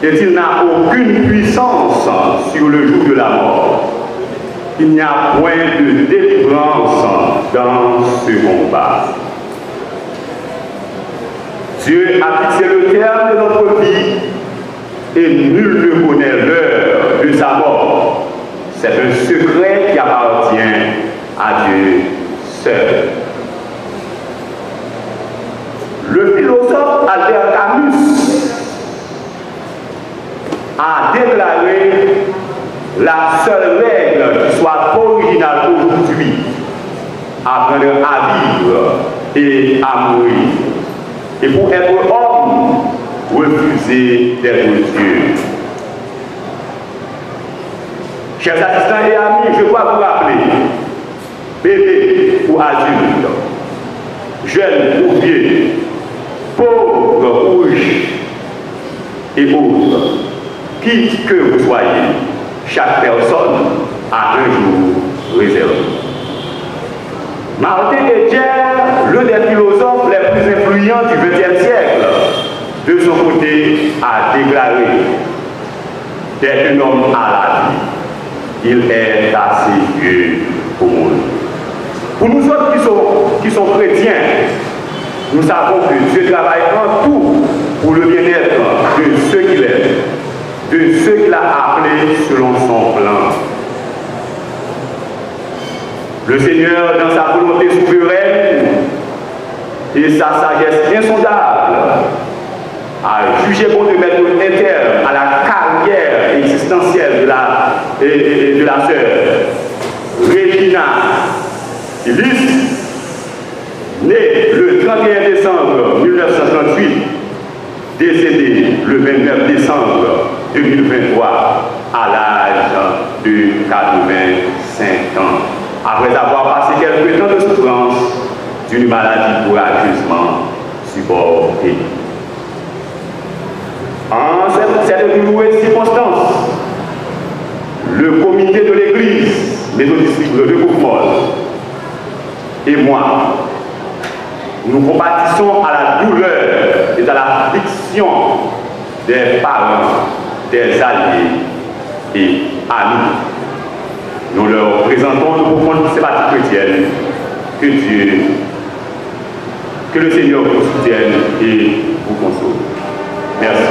et mais il n'a aucune puissance sur le jour de la mort. Il n'y a point de délivrance dans ce combat. Dieu a fixé le terme de notre vie et nul ne connaît l'heure de sa mort. C'est un secret qui appartient à Dieu seul. Le philosophe Albert Camus a déclaré la seule règle qui soit originale aujourd'hui, apprendre à vivre et à mourir. Et pour être homme, refuser d'être Dieu. Chers assistants et amis, je dois vous rappeler, bébé ou adulte, jeune ou vieux, pauvre ou riche et autres, qui que vous soyez, chaque personne a un jour réservé. Martin Etienne, l'un des philosophes les plus influents du XXe siècle, de son côté, a déclaré dès qu'un homme a la vie, il est assez vieux pour mourir. Pour nous autres qui sont chrétiens, nous savons que Dieu travaille en tout pour le bien-être de ceux qu'il aime, de ceux qu'il a appelés selon son plan. Le Seigneur, dans sa volonté souveraine et sa sagesse insondable, a jugé bon de mettre un terme à la carrière existentielle de la sœur Regina Illis, née le 31 décembre 1938, décédée le 29 décembre 2023 à l'âge de 85 ans, après avoir passé quelques temps de souffrance d'une maladie courageusement supportée. En cette douloureuse circonstance, le comité de l'Église méthodiste de Courmol et moi, nous compatissons à la douleur et à l'affliction des parents, des alliés et amis. Nous leur présentons nos profondes sympathies chrétiennes. Que le Seigneur vous soutienne et vous console. Merci.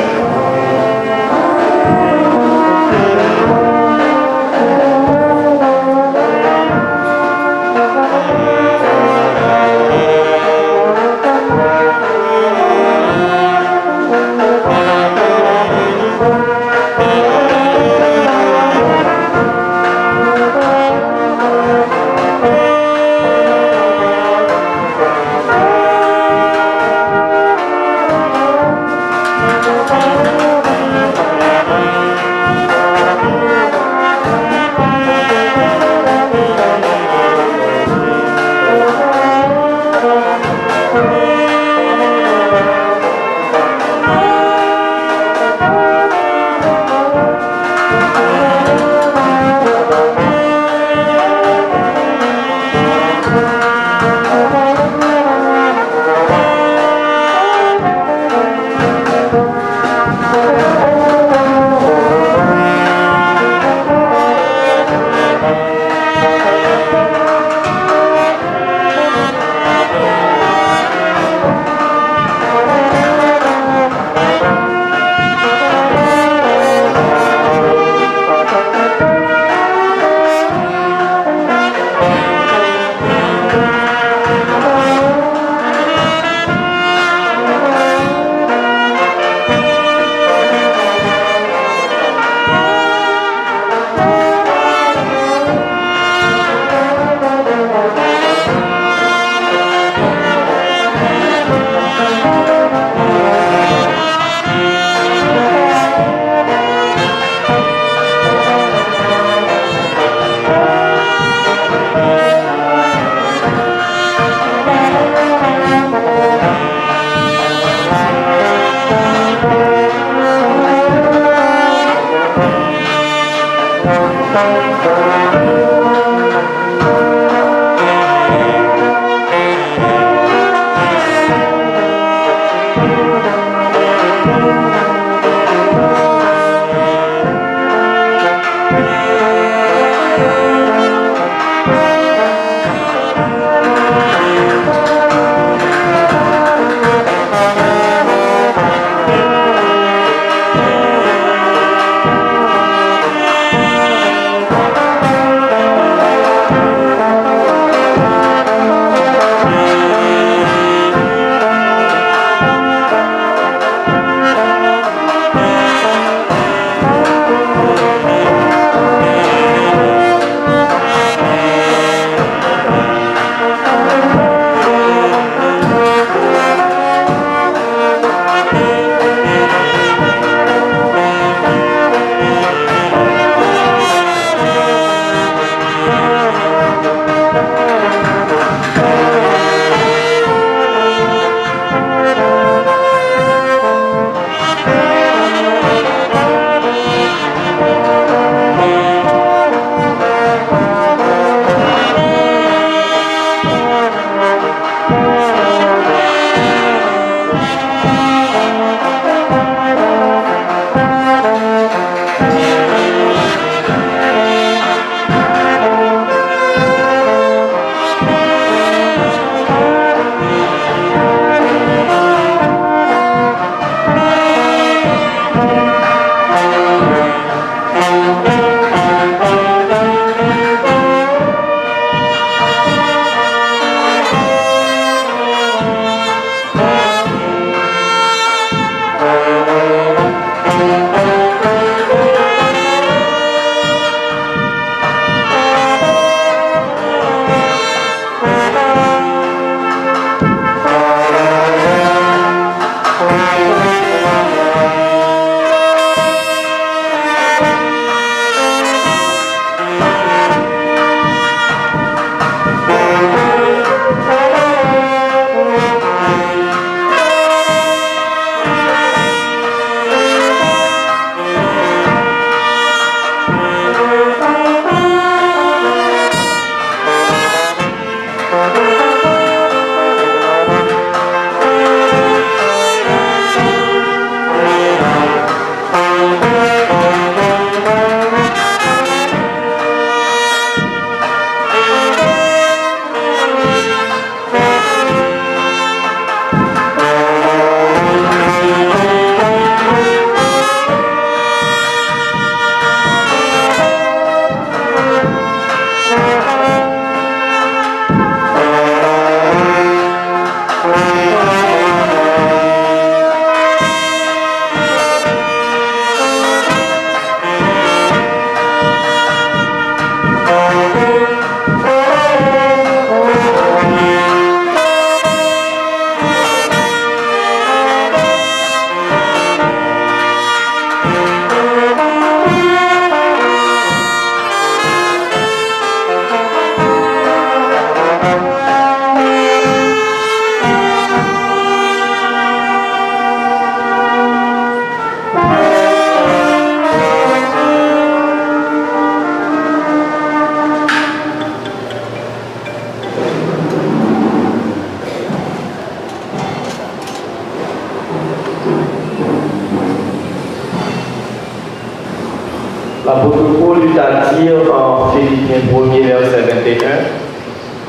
L'apôtre Paul lui a dit en Philippiens 1er verset 21,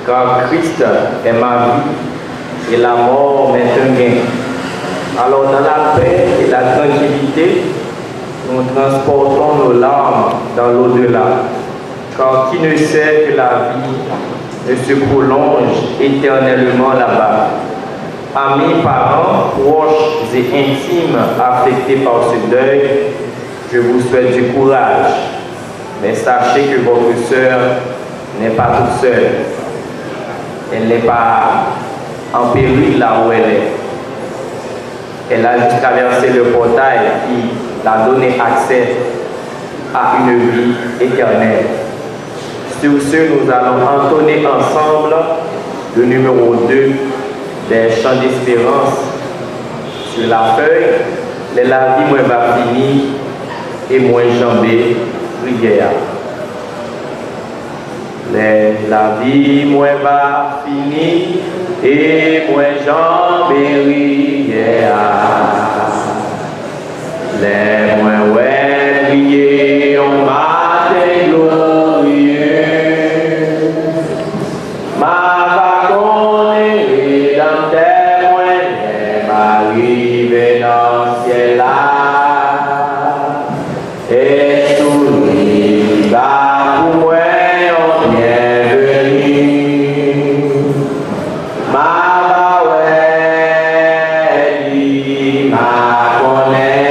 car Christ est ma vie et la mort m'est un gain. Alors dans la paix et la tranquillité, nous transportons nos larmes dans l'au-delà, car qui ne sait que la vie ne se prolonge éternellement là-bas. Amis, parents, proches et intimes affectés par ce deuil, je vous souhaite du courage, mais sachez que votre sœur n'est pas toute seule. Elle n'est pas en péril là où elle est. Elle a traversé le portail qui l'a donné accès à une vie éternelle. Sur ce, nous allons entonner ensemble le numéro 2 des chants d'espérance. Sur la feuille, la vie moins va finir et moins jambée, prière. La vie moins va finir et moins jambée, prière. Les moins ouais, prier, on matin glorieux. Ma vagonnerie dans tes moyens, m'arrive dans le ciel là. Et tout lui va pour moi, on bienvenue. Ma vaouée, ma connaît.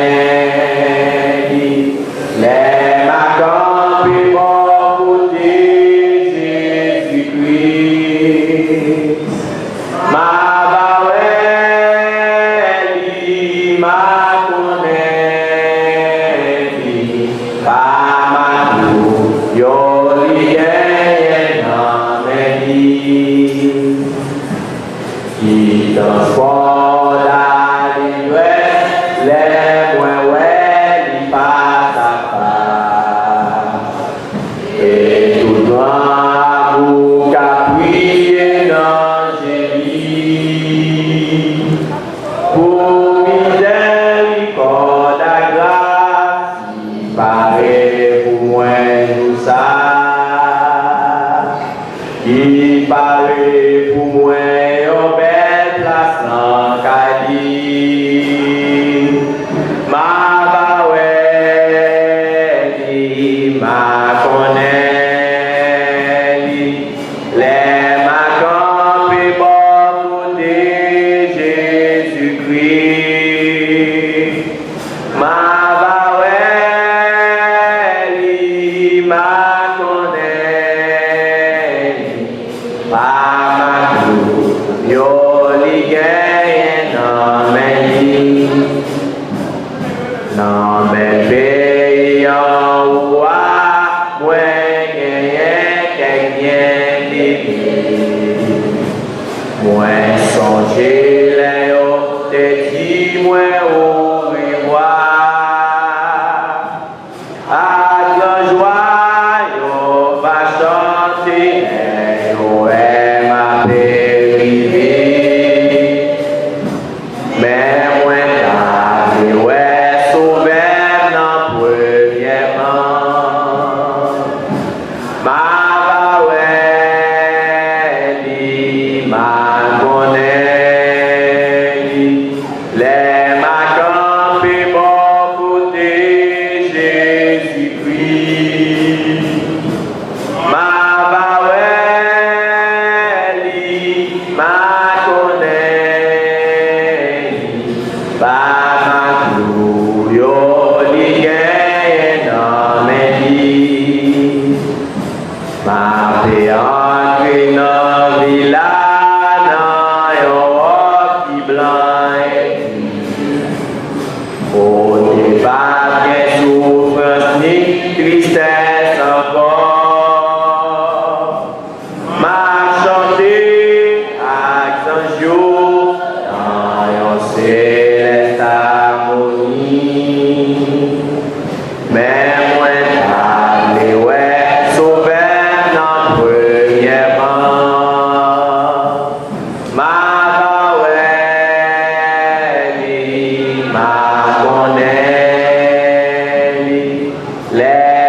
Let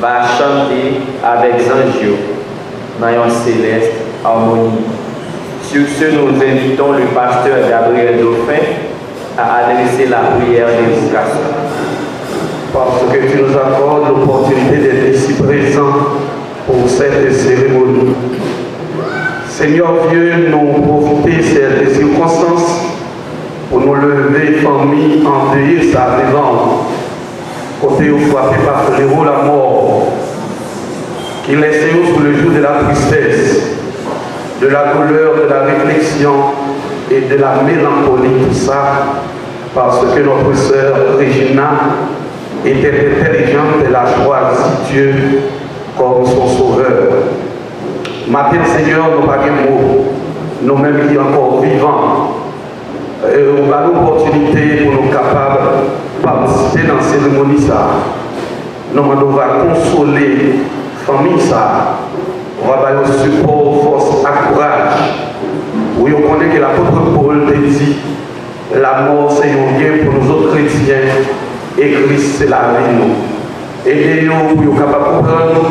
va chanter avec Zangio dans une céleste harmonie. Sur ce, nous invitons le pasteur Gabriel Dauphin à adresser la prière d'évocation. Parce que tu nous accordes l'opportunité d'être ici présents pour cette cérémonie. Seigneur Dieu, nous profitons de ces circonstances pour nous lever, famille, endeuillée, sa devant. Côté où frappé par l'héros la mort, qui laisse sous le jour de la tristesse, de la douleur, de la réflexion et de la mélancolie, tout ça, parce que notre sœur Regina était intelligente, elle a choisi Dieu comme son sauveur. Matin, Seigneur, nous n'avons pas de mots, nous-mêmes qui sommes encore vivants, on a l'opportunité pour nous capables de participer dans la cérémonie. Nous allons consoler la famille, on va donner support, force et courage. Oui, on connaît que l'apôtre Paul te dit la mort c'est un bien pour nous autres chrétiens et Christ c'est la vie. Aidez-nous pour nous capables de comprendre,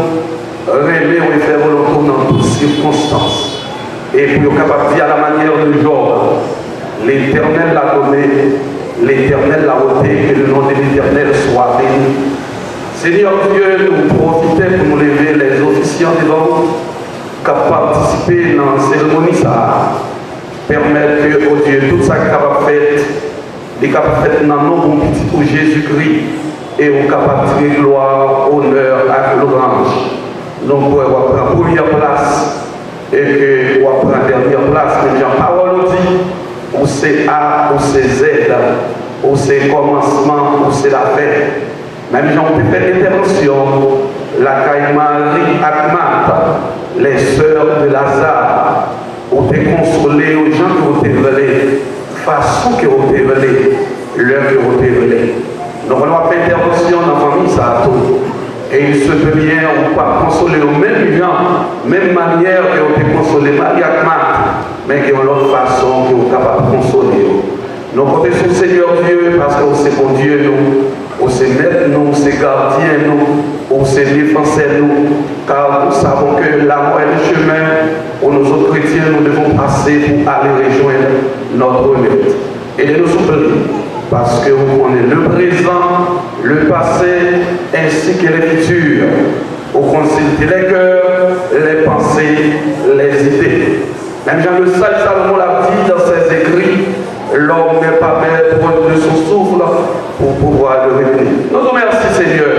rêver et faire volonté dans toutes circonstances. Et pour nous capables de vivre à la manière de Job. L'Éternel l'a donné, l'Éternel l'a ôté, que le nom de l'Éternel soit béni. Seigneur Dieu, nous profitons pour nous lever les officiants devant nous, capables de participer dans la cérémonie, ça permettre que, oh Dieu, tout ça qui est fait, est capable de faire dans le nom de petit pour Jésus-Christ, et on est capable de tirer gloire, honneur à l'orange. Donc, on va prendre première place, et que on va prendre dernière place, mais la parole nous dit, ou c'est A, ou c'est Z, ou c'est commencement, ou c'est la fin. Même si on peut faire intervention, la Caïmarie Akmat, les sœurs de Lazare, ont été consolées aux gens qui ont été révélés, façon qui ont été révélés, l'heure qui ont été révélés. Donc on va faire intervention dans la famille, ça a tout. Et il se peut bien, on ne peut pas consoler aux mêmes gens, même manière qu'ils ont été consolés, Marie Akmat, mais qui ont l'autre façon, qui sont capables de consoler. Nous comptons sur le Seigneur Dieu parce que c'est bon Dieu, nous, c'est maître, nous, c'est gardien, nous, c'est défenseur, nous, car nous savons que la mort est le chemin où nous autres chrétiens, nous devons passer pour aller rejoindre notre maître. Et de nous soutenir, parce que vous connaissez le présent, le passé, ainsi que le futur. Vous consultez les cœurs, les pensées, les idées. Même Jean le Sage Salomon l'a dit dans ses écrits, l'homme n'est pas maître de son souffle pour pouvoir le retenir. Nous vous remercions Seigneur,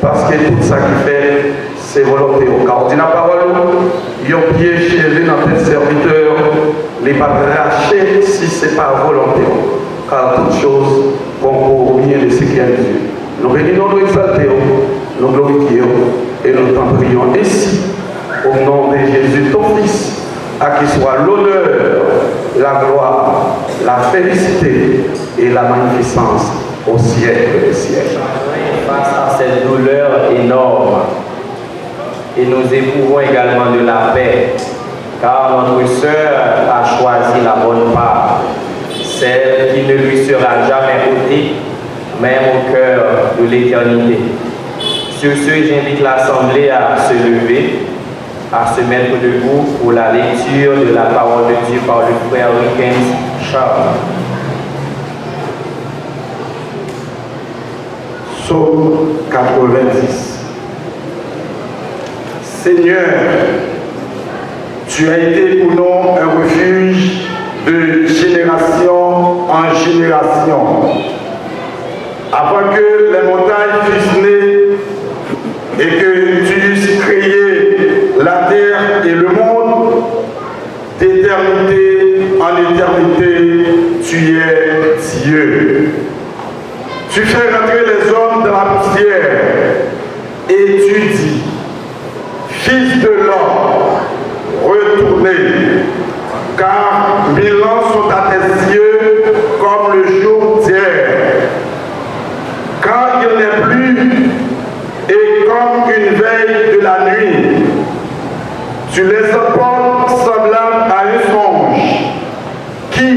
parce que tout ça qui fait, c'est volonté. Car on dit la parole, il y a un piège élevé dans tes serviteurs, les pas racheter si ce n'est pas volonté. Car toutes choses concourent au bien de ce qui est Dieu. Nous bénissons, nous exaltons, nous glorifions et nous t'en prions ainsi, au nom de Jésus, ton Fils, à qui soit l'honneur, la gloire, la félicité et la magnificence au siècle des siècles. Face à cette douleur énorme, et nous éprouvons également de la paix, car notre sœur a choisi la bonne part, celle qui ne lui sera jamais ôtée, même au cœur de l'éternité. Sur ce, j'invite l'Assemblée à se lever, à se mettre debout pour la lecture de la parole de Dieu par le frère Rickenz Charles. Psaume 90. Seigneur, tu as été pour nous un refuge de génération en génération. Avant que les montagnes fussent nées et que tu eusses créé la terre et le monde, d'éternité en éternité, tu es Dieu. Tu fais rentrer les hommes dans la poussière et tu dis, Fils de l'homme, retournez car 1000 ans sont à tes yeux comme le jour d'hier. Quand il n'est plus, et comme une veille de la nuit, tu les apportes semblables à un songe, qui,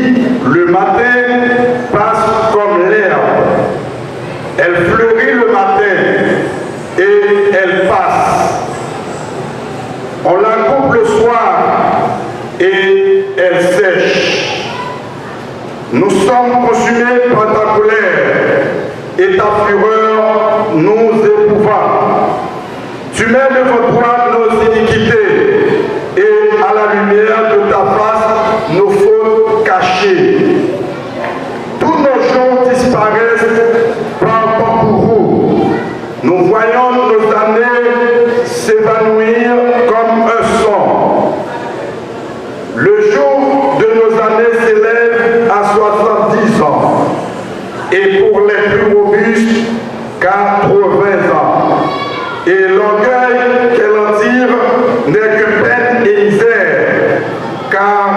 le matin, passe comme l'herbe. Elle fleurit le matin, et elle passe. On la coupe le soir, et elle sèche. Nous sommes consumés par ta colère, et ta fureur nous éprouva. Tu mets devant toi nos iniquités, et à la lumière de ta face nos fautes cachées. Tous nos jours disparaissent par ton courroux. Nous voyons nos années s'évanouir comme un son. Le jour de nos années s'élève à 70 ans, et pour les plus robustes, 80 ans. Et l'orgueil qu'elle en tire n'est que peine et misère, car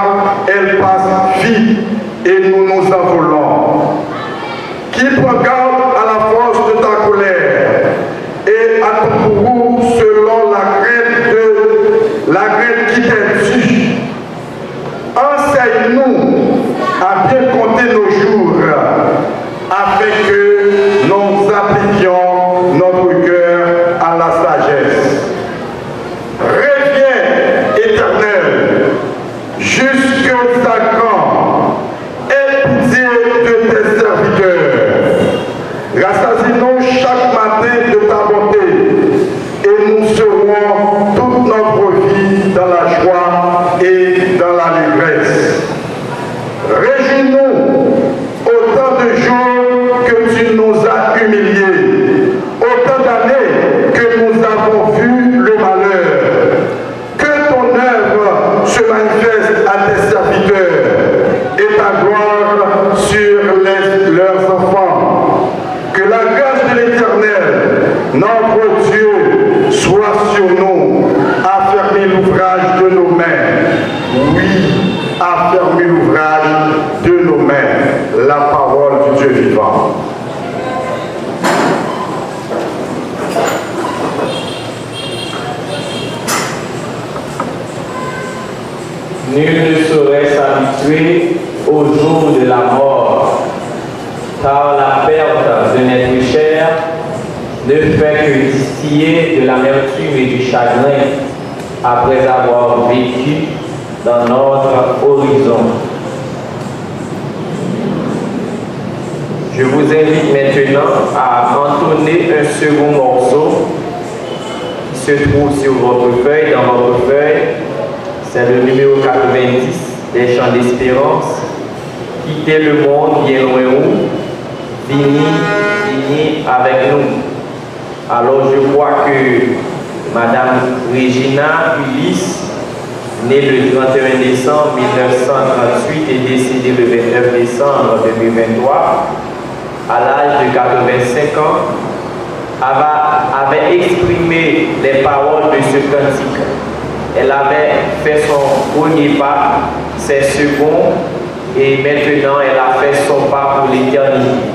elle passe vite et nous nous envolons. Qui prend garde à la force de ta colère et à ton courroux selon la crainte qui t'est due. Enseigne-nous à bien compter nos jours, afin que nous appliquions notre cœur à la sagesse. Reviens, Éternel, jusqu'à quand? Aie pitié de tes serviteurs. Rassasie-nous chaque matin de ta bonté, et nous serons toute notre vie dans la joie et dans l'allégresse. Réjouis-nous autant de jours que tu nous as humiliés, autant d'années que nous avons vu le malheur. Que ton œuvre se manifeste à tes serviteurs et ta gloire sur leurs enfants. Que la grâce de l'Éternel, notre Dieu, soit sur nous. Affermis l'ouvrage de nos mains. Oui, affermis l'ouvrage de nos mains. La parole du Dieu vivant. Nul ne saurait s'habituer au jour de la mort, car la perte de notre chair ne fait que distiller de l'amertume et du chagrin après avoir vécu dans notre horizon. Je vous invite maintenant à entonner un second morceau qui se trouve sur votre feuille, dans votre feuille. C'est le numéro 90 des Chants d'Espérance. Quittez le monde bien loin où, venez avec nous. Alors je vois que Madame Regina Ulysse, née le 31 décembre 1938 et décédée le 29 décembre 2023, à l'âge de 85 ans, avait exprimé les paroles de ce cantique. Elle avait fait son premier pas, ses seconds, et maintenant elle a fait son pas pour l'éternité.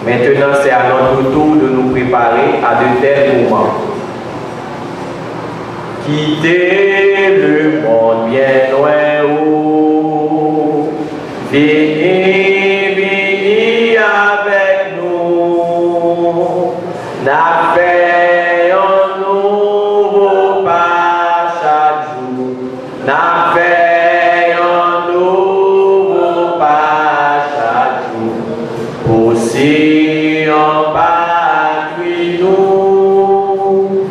Maintenant c'est à notre tour de nous préparer à de tels moments. Quittez le monde bien loin où, venez, venez avec nous, n'a fait un nouveau pas chaque jour, n'a fait un nouveau pas chaque jour, aussi en patrie nous,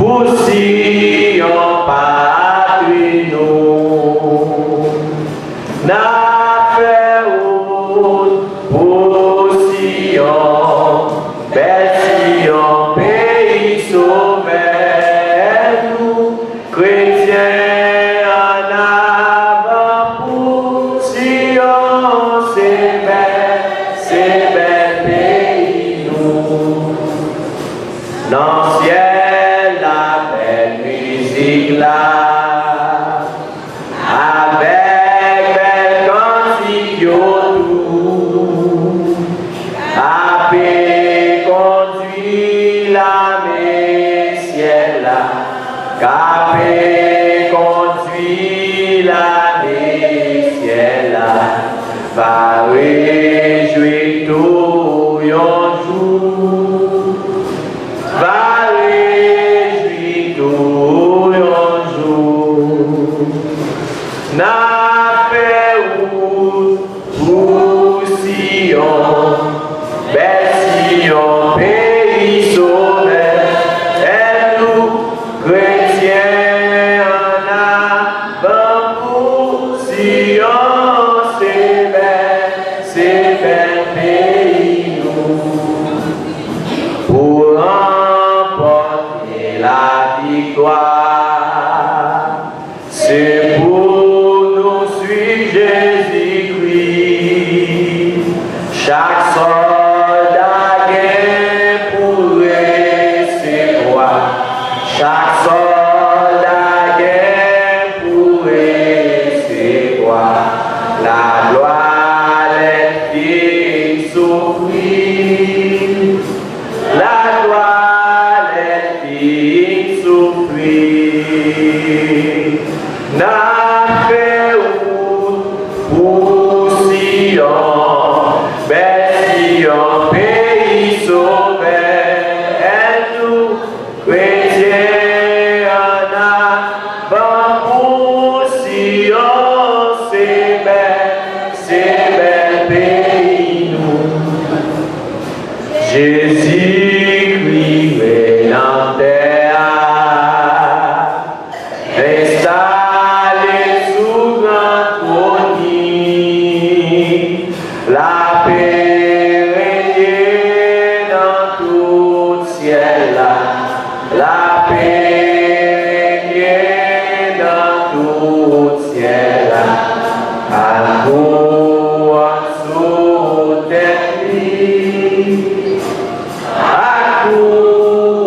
aussi en patrie nous, n'a fait route aussi en Sion, pays sauvé, nous, chrétiens en avant pour Sion, c'est bel pays nous. Dans le ciel, la belle musique là, avec n'a fait route pour Sion, belle Sion, pays sauvé, et nous, chrétiens, en avant pour Sion, c'est bel pays nous, pour remporter la victoire. C'est pour nous suivre Jésus-Christ. Chaque soldat gagne pour recevoir. Chaque soldat gagne pour recevoir. La gloire est souffrir. La gloire est souffrir. N'a fait route pour Sion, belle Sion, pays sauvé, et nous, chrétiens, en avant pour Sion, c'est bel pays nous. Jésus-Christ est en terre, installé sous grand trône, la paix règne dans tout ciel, la paix règne dans tout ciel, à nous sous terre, à nous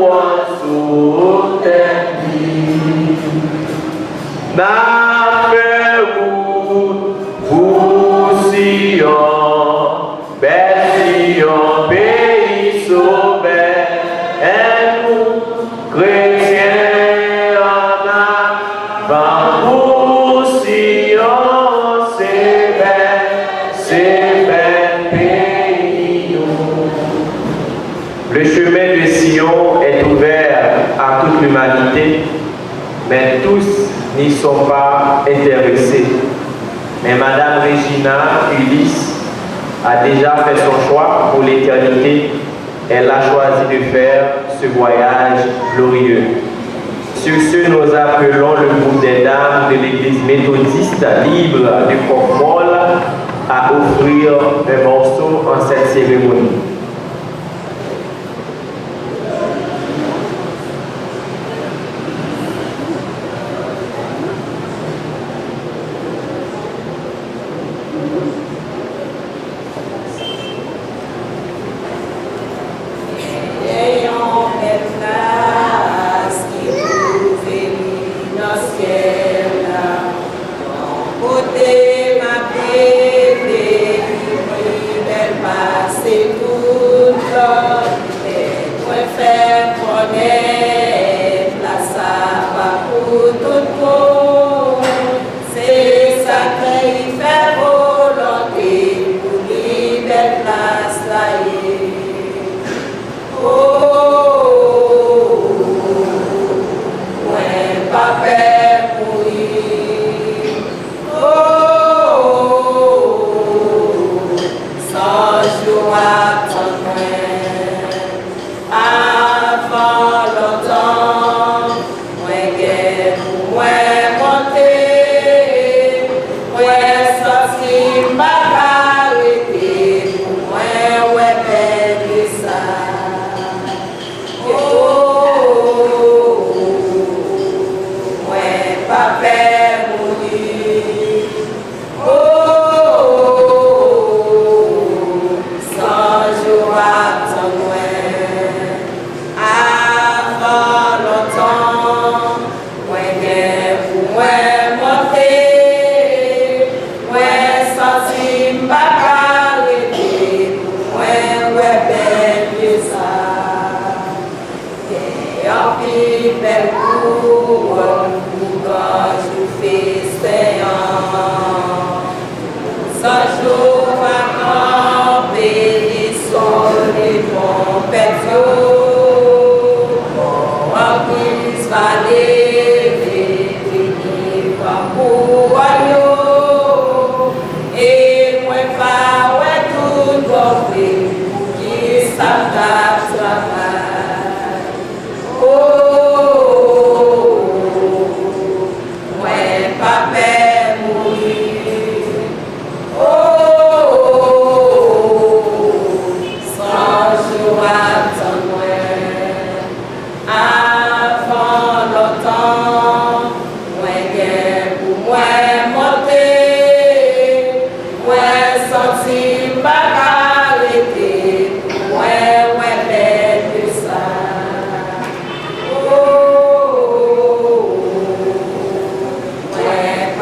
sous terre. N'a fait route pour Sion, belle Sion, pays sauvé, et nous, chrétiens, en avant pour Sion, c'est bel pays nous. Le chemin de Sion est ouvert à toute l'humanité, mais tous n'y sont pas intéressés. Mais Madame Regina Ulysse a déjà fait son choix pour l'éternité. Elle a choisi de faire ce voyage glorieux. Sur ce, nous appelons le groupe des dames de l'église méthodiste libre de Coq-Molle à offrir un morceau en cette cérémonie. Ma bébé, belle passe tout.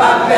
Wow.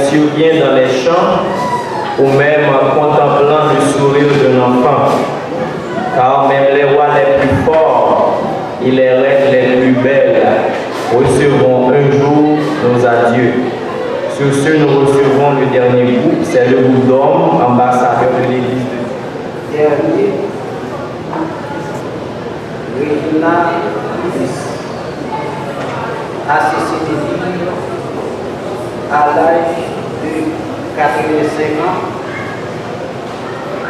syriens dans les champs, ou même en contemplant le sourire d'un enfant. Car même les rois les plus forts et les reines les plus belles recevront un jour nos adieux. Sur ce, nous recevrons le dernier groupe, c'est le groupe d'hommes, ambassadeurs de l'Église de Dieu. Dernier, Regina Isis, assisté de vie à l'âge de 85 ans,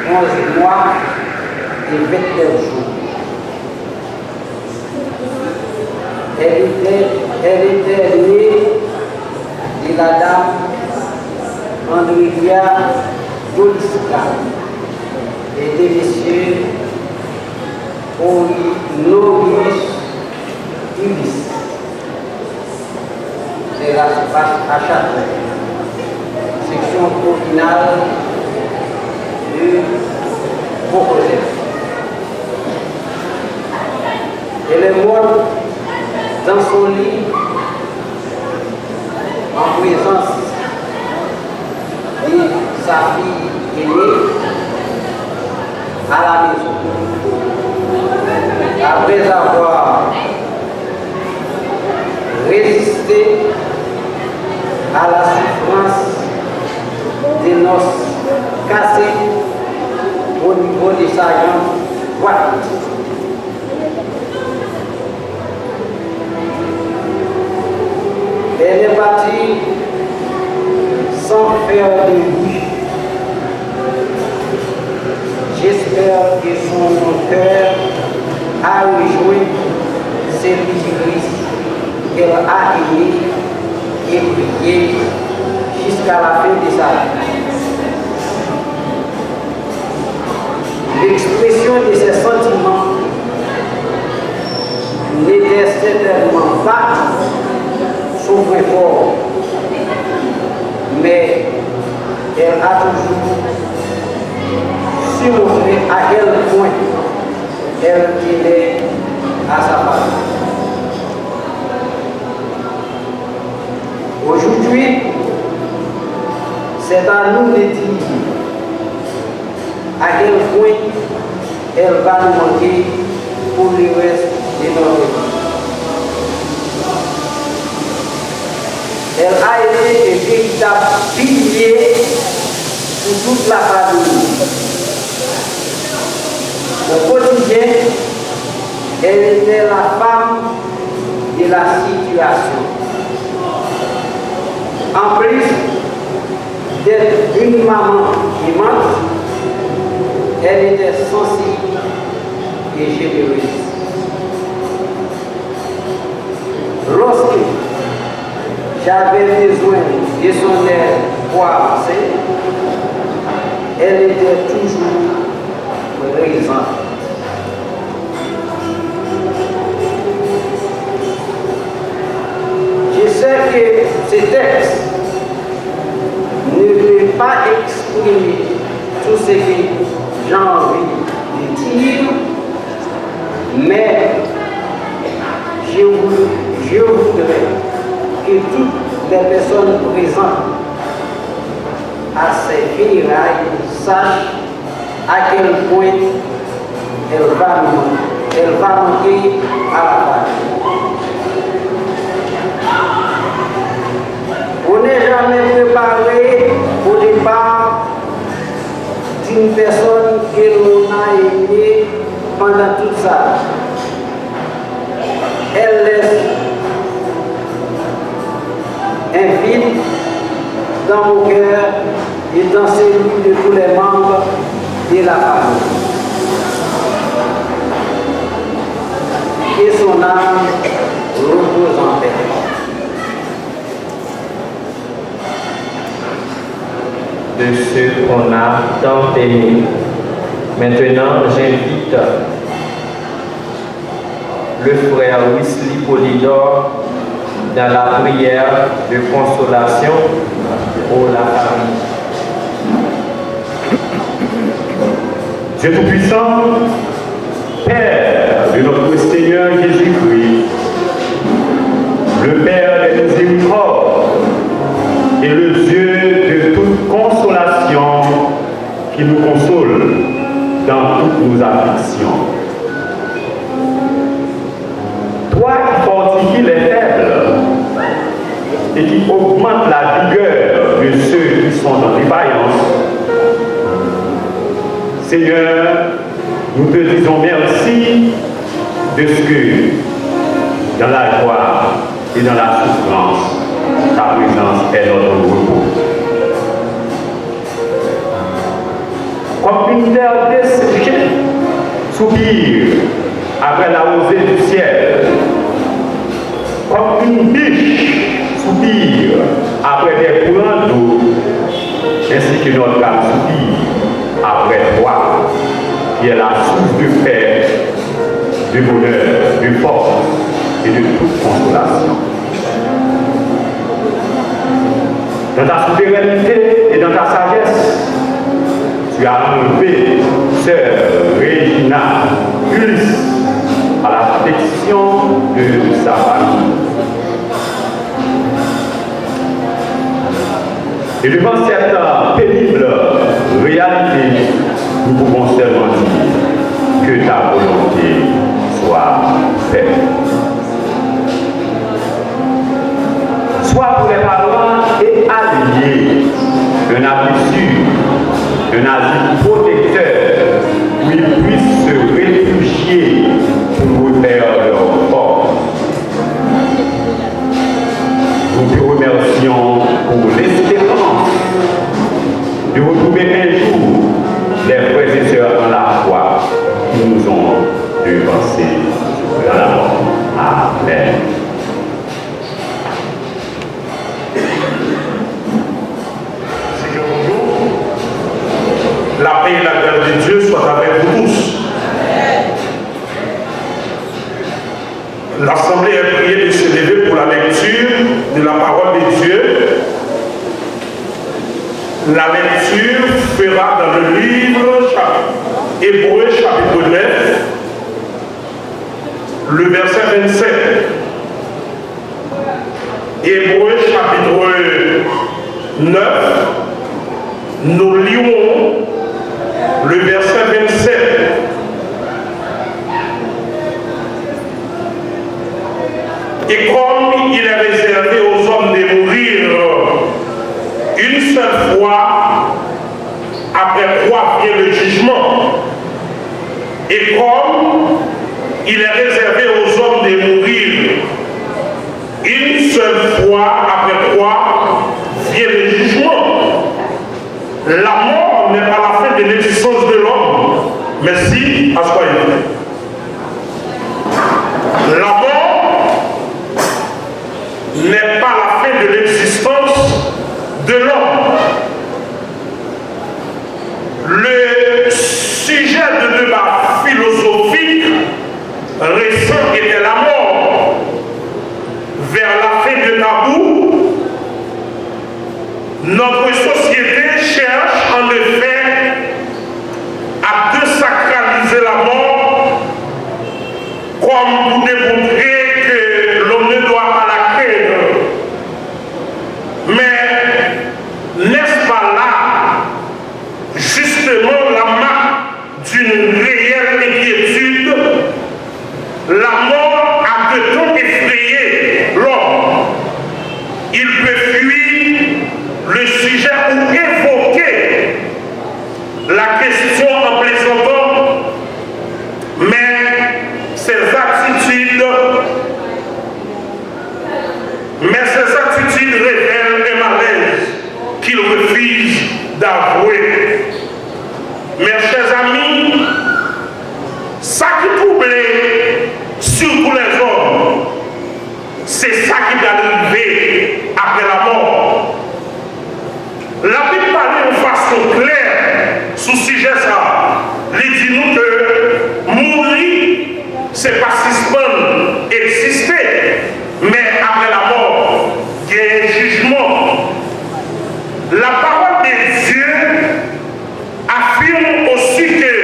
11 mois et 29 jours. Elle était née de la dame Andrea Doliska et de monsieur Noris Ulysse de la surface à Châtelet, section originale de Beaucosset. Elle est morte dans son lit en présence de sa fille aînée à la maison. Après avoir résisté à la souffrance des noces cassées au niveau de sa jambe droite. Elle est partie sans faire de bruit. J'espère que son cœur a rejoint celui du Christ qu'elle a aimé et prié jusqu'à la fin de sa vie. L'expression de ses sentiments n'était certainement pas son point fort, mais elle a toujours su montrer à quel point elle tenait à sa femme. Aujourd'hui, c'est à nous de dire à quel point elle va nous manquer pour le reste de notre vie. Elle a été un véritable pilier pour toute la famille. Au quotidien, elle était la femme de la situation. En plus d'être une maman aimante, elle était sensible et généreuse. Lorsque j'avais besoin de son aide pour avancer, elle était toujours présente. Je sais que ce texte ne peut pas exprimer tout ce que j'ai envie de dire, mais je voudrais que toutes les personnes présentes à ces funérailles sachent à quel point elle va manquer à la famille. On n'est jamais préparé au départ d'une personne que l'on a aimée pendant toute sa vie. Elle laisse un vide dans mon cœur et dans celui de tous les membres de la famille. Que son âme repose en paix. De ceux qu'on a tant aimés. Maintenant, j'invite le frère Wesley Polydor dans la prière de consolation pour la famille. Dieu Tout-Puissant, Père de notre Seigneur Jésus-Christ, le Père des miséricordes et le Dieu qui nous console dans toutes nos afflictions. Toi qui fortifies les faibles et qui augmente la vigueur de ceux qui sont en défaillance, Seigneur, nous te disons merci de ce que dans la joie et dans la souffrance, ta présence est notre repos. Comme une terre desséchée soupire après la rosée du ciel, comme une biche soupire après des courants d'eau, ainsi que notre âme soupire après toi, qui est la source de paix, de bonheur, de force et de toute consolation. Dans ta souveraineté et dans ta sagesse, tu as enlevé sœur Regina Ulysse à la protection de sa famille. Et devant cette pénible réalité, nous pouvons seulement dire que ta volonté soit faite. Soit pour les parents et alliés, un abri sûr, un asile protecteur, où ils puissent se réfugier pour refaire leur force. Nous te remercions pour l'espérance de retrouver un jour les frères et sœurs dans la foi qui nous ont devancés dans la mort. Amen. Seigneur, bonjour. La paix et la grâce de Dieu soient avec vous tous. L'Assemblée est priée de se lever pour la lecture de la parole de Dieu. La lecture fera dans le livre Hébreux chapitre 9, le verset 27. Hébreux chapitre 9, nous lirons le verset 27. Et comme il est réservé aux hommes de mourir une seule fois, après quoi vient le jugement. Et comme il est réservé aux hommes de mourir une seule fois, après quoi vient le jugement. La mort n'est pas la fin de l'existence de l'homme, mais si, à ce point la mort n'est pas la fin de l'existence de l'homme. Le sujet de débat philosophique récent était la mort. Vers la fin de tabou, notre société cherche en effet à désacraliser la mort comme pour démontrer que l'homme ne doit pas la craindre. Mais n'est-ce pas là justement la marque d'une réelle inquiétude? La mort a de temps effrayé l'homme. Il peut fuir le sujet ou évoquer la question en plaisantant, mais ses attitudes révèlent un malaise qu'il refuse d'avouer. Mes chers amis, ça qui troublait surtout les hommes, c'est ça qui va arriver après la mort. La Bible parle de façon claire sur ce sujet ça. Il dit nous que mourir, c'est pas suspendre, exister, mais après la mort, il y a un jugement. La parole de Dieu affirme aussi que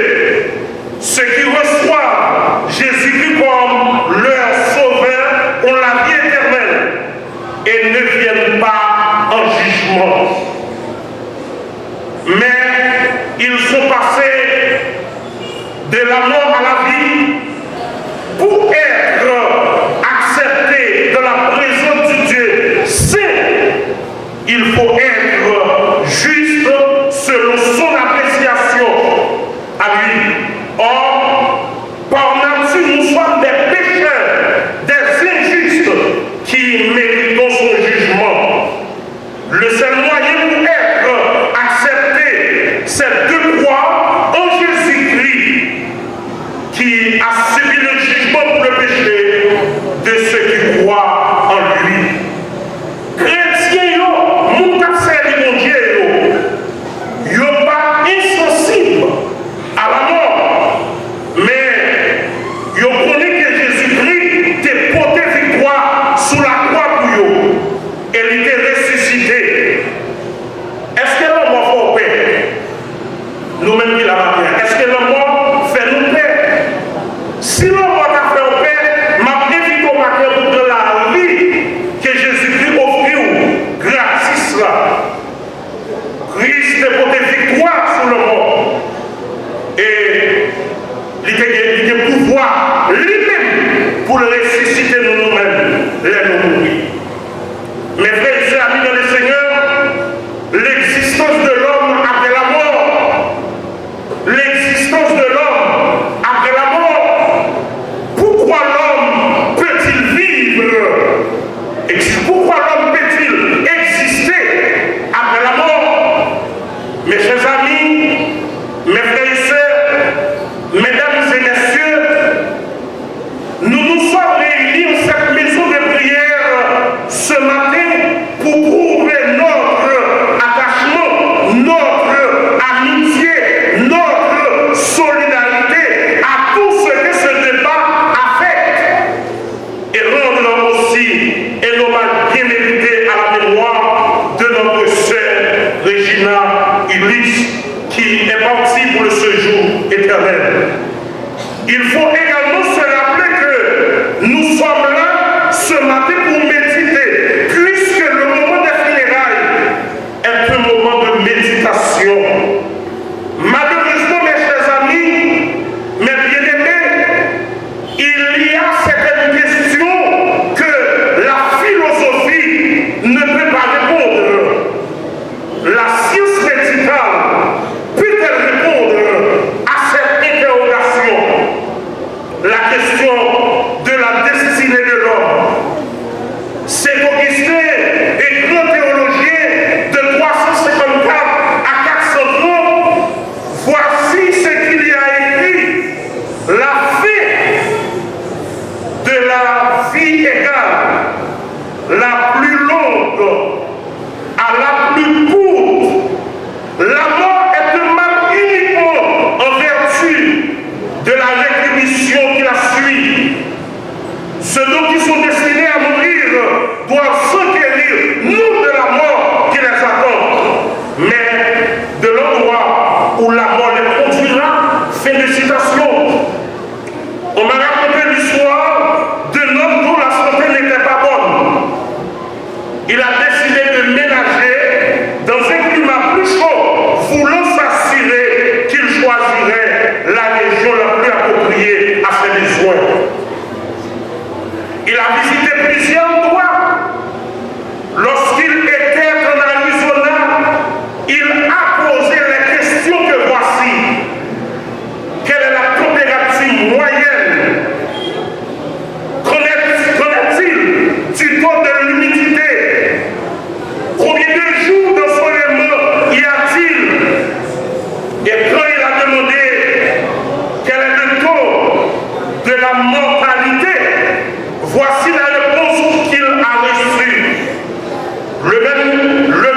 ceux qui reçoivent Jésus-Christ comme leur sauveur ont la vie éternelle et ne viennent pas en jugement. Mais ils sont passés de la mort à la vie. Pour être acceptés dans la présence du Dieu saint, il faut être juste selon son appréciation à lui. Or, par nature, nous sommes des pécheurs, des injustes qui méritons son jugement. Le seul moyen pour être accepté, c'est de croire en Jésus-Christ qui a subi le jugement pour le péché de ceux qui croient en lui. Chrétiens, mon servi mon Dieu, yo pas insensible à la mort, mais yo connaît que Jésus-Christ t'a porté victoire sous la croix pour eux et il était ressuscité. Est-ce que la mort fait paix? Nous-mêmes qui la matin, est-ce que la mort fait nous paix? Si la mort a fait paix, m'a invité au matin pour de la vie que Jésus-Christ offre gratis là. Christ est porté victoire sur le monde. Et il a le pouvoir lui-même pour le ressusciter nous-mêmes, les nous-mêmes. Mes frères et sœurs, amis dans le Seigneur, l'existence de l'homme après la mort, l'existence de l'homme après la mort, pourquoi l'homme peut-il vivre? Et pourquoi l'homme peut-il exister après la mort? Mes chers amis, mes frères et sœurs, mesdames et messieurs, nous nous sommes réunis en cette maison de prière ce matin pour prouver notre attachement, notre amitié, notre solidarité à tout ce que ce débat affecte et rendre aussi un hommage bien mérité à la mémoire de notre sœur Regina Ulysse qui est partie pour le séjour éternel. Il faut également se rappeler que nous sommes là ce matin pour méditer, puisque le moment des funérailles est un moment de méditation. Malheureusement, mes chers amis, mes bien-aimés, il y a certaines questions que la philosophie ne peut pas répondre. La science médicale peut-elle répondre à cette interrogation? La question de la destinée de l'homme. C'est Augustin, un grand théologien de 354 à 430. Voici ce qu'il y a écrit. La fin de la vie égale, la plus longue à la plus courte. La mort est un mal uniquement en vertu de la rétribution qui la suit. Ceux qui sont destinés à mourir doivent s'enquérir, non de la mort qui les attend, mais de l'endroit où la mort les conduira. Fin de citation. On m'a raconté l'histoire d'un homme dont la santé n'était pas bonne. Il a décidé de ménager dans un climat plus chaud, voulant s'assurer qu'il choisirait la région la plus appropriée à ses besoins. Il a visité plusieurs endroits. Lorsqu'il était en Arizona, il a posé les questions que voici. Quelle est la température moyenne? Connaît-il du taux de l'humidité? Combien de jours d'ensoleillement y a-t-il? Et quand il a demandé quel est le taux de la mortalité, voici la réponse qu'il a reçue. Le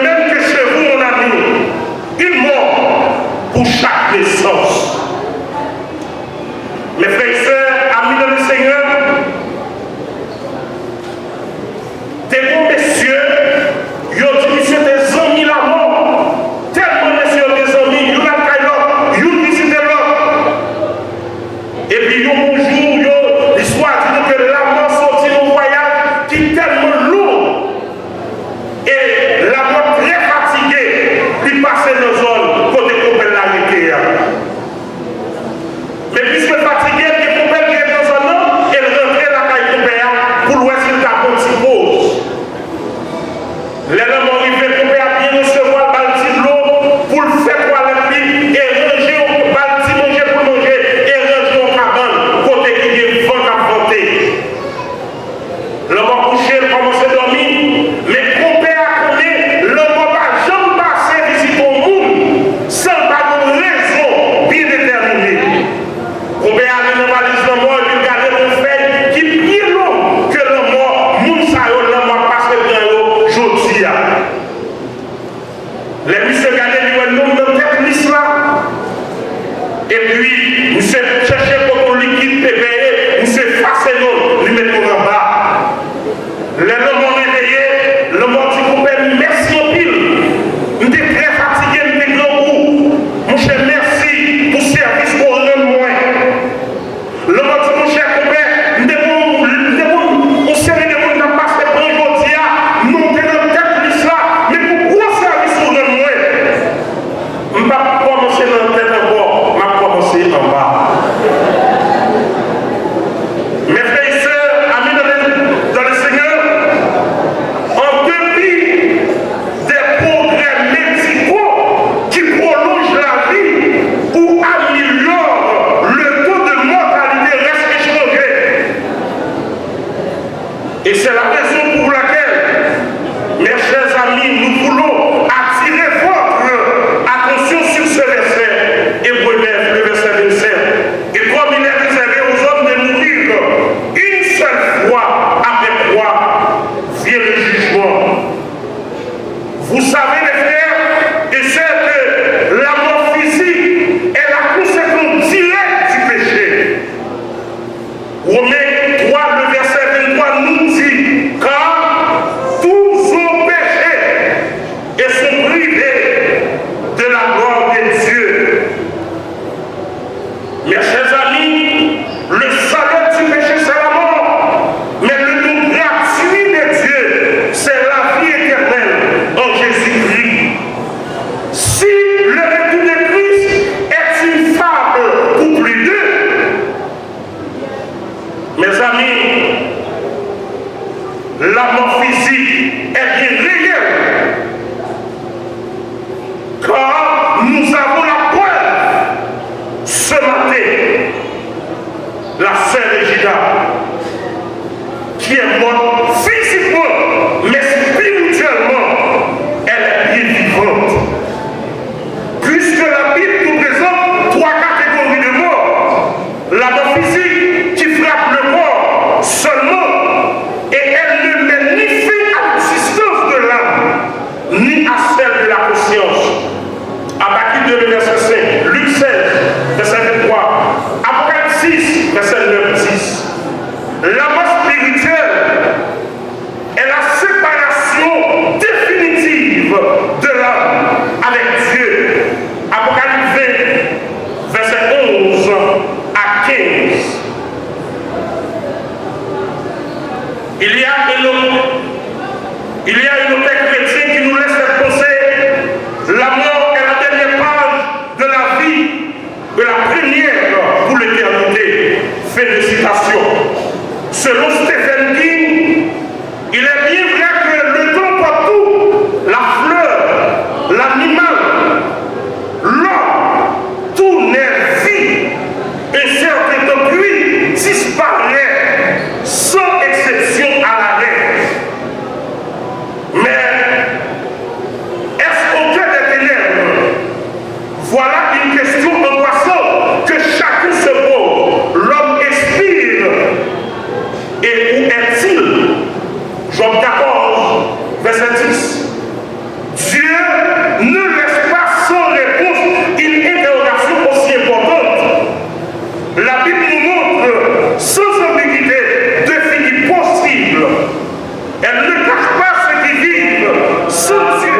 même que chez vous, mon ami. Une mort pour chaque naissance. Mes frères et sœurs, amis dans le Seigneur, des bons messieurs, ils ont dit que c'est des amis la mort. Tellement messieurs des amis, ils ont fait l'autre, ils ont visité l'autre. Et puis, bonjour, l'histoire dit que la mort sortit au voyage qui est tellement lourd. Et la mort très fatiguée, il passait dans la zone côté de la Et puis, nous cherchons pour liquide PPE, nous sommes facés, nous mettons en bas. Les hommes ont réveillé, l'homme a dit qu'on peut merci en pile. Nous sommes très fatigués, nous sommes grands goûts. Mon cher, merci pour le service qu'on rend moins. L'homme a dit, mon cher compère, nous devons, on sait que nous avons passé pour aujourd'hui, nous sommes dans le tête de ça, mais pour gros service qu'on rend moins. Je ne vais pas commencer dans la tête encore, je vais commencer en bas. Mes frères et sœurs, amis dans le Seigneur, en dépit des progrès médicaux qui prolongent la vie ou améliorent le taux de mortalité reste échangé. Et c'est la raison pour laquelle, mes chers amis, nous voulons attirer votre attention sur ce verset, Hébreux 9, le verset 27. Et comme il est réservé aux hommes de mourir une seule fois, après quoi vient le jugement. Vous savez, les frères et sœurs, que la mort physique est la conséquence directe du péché. Romains 3, le verset 23 nous dit, car tous ont péché et sont privés de la gloire de Dieu. Mes chers amis, le salaire du péché, c'est la mort, mais le don gratuit de Dieu, c'est la vie éternelle en Jésus-Christ. Si le retour de Christ est une fable pour plus d'eux, mes amis, la mort physique est bien réelle, car nous avons la preuve ce matin, la sœur Régina, qui est morte physiquement, mais spirituellement, elle est bien vivante. Puisque la Bible nous présente 3 catégories de morts. La mort physique qui frappe le corps seulement, et elle ne met ni fin à l'existence de l'âme, ni à celle de la conscience. Habakkuk 2, verset 5, Luc 16, verset 23, Apocalypse 6, verset 9, 10. La mort spirituelle est la séparation définitive de l'âme avec Dieu. Apocalypse 20, verset 11 à 15. Il y a une autre chrétienne qui nous laisse penser la mort est la dernière page de la vie, de la première pour l'éternité. Fin de citation. Selon Stephen King, il est bien vrai que le temps partout, la fleur, l'animal, l'homme, tout n'est vie. Un certain temps puis disparaît sans exception à l'arrêt. Mais est-ce au cœur des ténèbres? Voilà une question angoissante que chacun se pose. L'homme expire. Et où est-il? Job 14, verset 10. Dieu ne laisse pas sans réponse une interrogation aussi importante. La Bible nous montre sans ambiguïté deux figures possibles. Elle ne cache pas ceux qui vivent sans Dieu.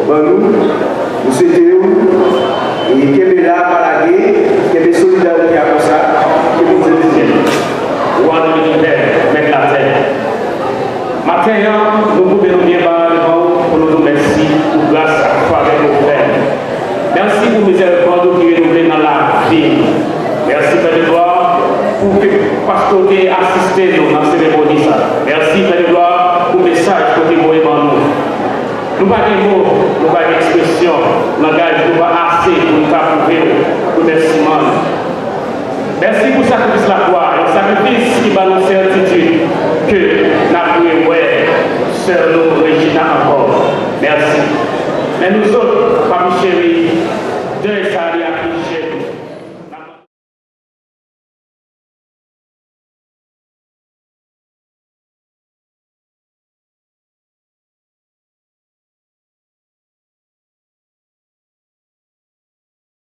pour nous, nous souhaitons, et qu'il y ait là, par la guerre, qu'il y ait solidarité à ça, que nous disons. Roi de l'univers, mettre la terre. Matin, nous pouvons bien parler pour nous remercier pour grâce à toi avec nos frères. Merci pour miséricorde qui est renouvelée dans la vie. Merci, Père de gloire, pour que pasteur ait assisté dans la cérémonie. Merci, Père de gloire, pour le message que tu as dans nous. Nous n'avons pas de mots, nous n'avons pas d'expression, langage, nous n'avons pas assez pour nous approuver. Merci, merci pour le sacrifice de la croix, un sacrifice qui va nous certitude que nous avons sœur nous Regina encore. Merci. Mais nous autres, famille chérie, Dieu